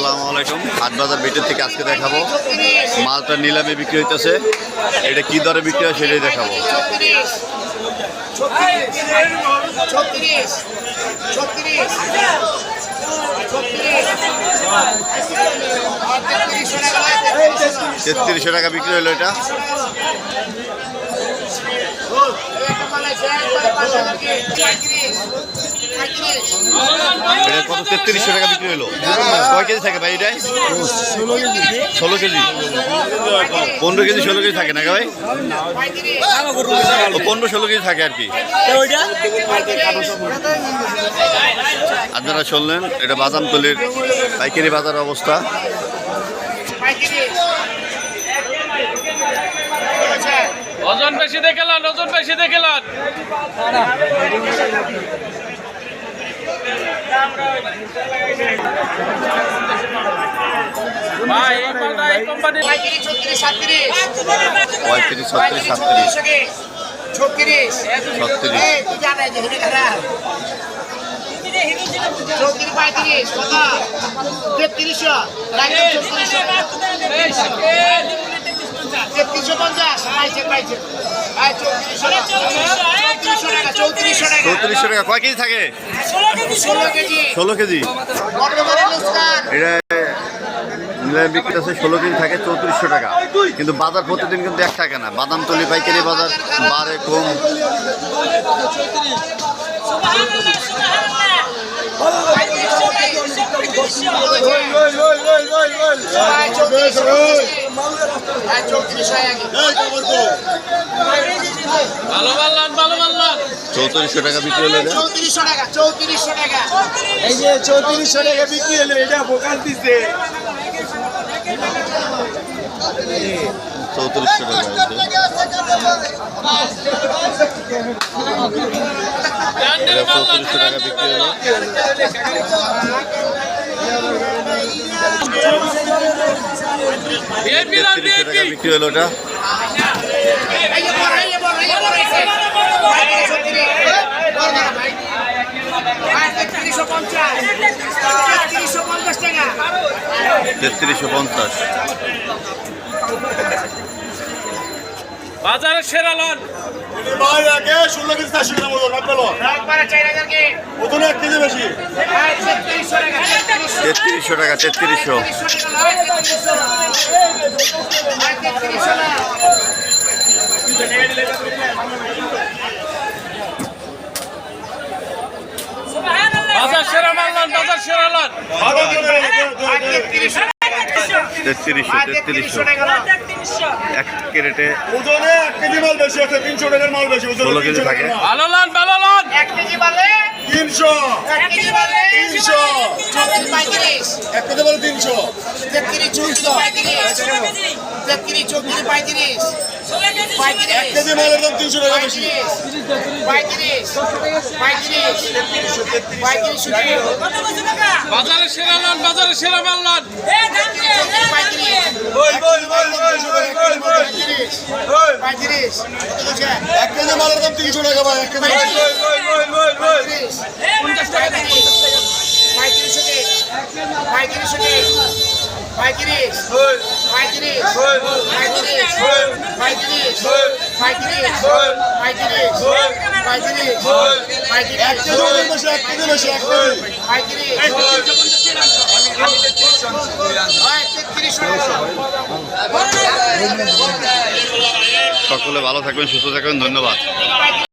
আসসালামু আলাইকুম। হাট বাজার ভিতর থেকে আজকে দেখাবো মালটা নিলামে বিক্রি হইতেছে। এটা কি দরে বিক্রি হয় সেটাই দেখাবো। 3300 টাকা বিক্রি হলো এটা। এটা কত? 3300 টাকা বিক্রি হলো। কয় কেজি থাকে ভাই এটা? 16 কেজি, 15 কেজি 16 কেজি থাকে না ভাই? 15-16 কেজি থাকে আর কি। আপনারা শুনলেন, এটা বাদামতলির পাইকারি বাজার অবস্থা। ওজন বেশি দেখেলাম, ওজন বেশি দেখেলাম। ভাই এই মালটা এই কোম্পানি 35, 36, 35, 36, 37, 3400 টাকা। কয় কেজি থাকে? 16 কেজি। এটা নিলামে বিক্রি আছে 16 কেজি থাকে 3400 টাকা। কিন্তু বাজার প্রতিদিন কিন্তু 1 টাকা না। বাদামতলি পাইকারি বাজার বাড়ে কম। ভালো মানলাম, ভালো মানলাম। 3400 টাকা বিক্রি হলো এটা। 3400 টাকা, 3400 টাকা। এই যে 3400 টাকা বিক্রি হলো, এটা বোকাল দিচ্ছে। 3400 টাকা। এটা 3400 টাকা বিক্রি হলো। বিএনপি 3300 টাকা বিক্রি হলো এটা। এই যে বড়, এই যে বড়, এই যে বড়, এই যে বড়। 3350 টাকা। 3350। বাজারের সেরা লন। ভাই আগে 16 কেজি 400 টাকা মতো না পেলো। একবারে 4000 কে। ওজন 1 কেজি বেশি। 3300 টাকা, 3300 টাকা, 3300। বাজার সেরা মানলাম, বাজার সেরা লন। 3300, 3300। এক ক্যারেটে ওজনে 1 কেজি মাল বেশি আছে, 300 টাকার মাল বেশি। ওজন 16 কেজি থাকে। ভালো লন, ভালো লন। 1 কেজি বালে 300। 1 কেজি বালে 300। 35, 1 কেজি মাল 300। 33, 34, 35, 33, 34, 35, 1 কেজি মালের দাম 300 টাকা বেশি। 35, বাজারের সেরা লন, বাজারের সেরা মাল লন। ওই 1 কেজি মালের দাম 300 টাকা ভাই। 1 কেজি মাল। সকলে ভালো থাকবেন, সুস্থ থাকবেন। ধন্যবাদ।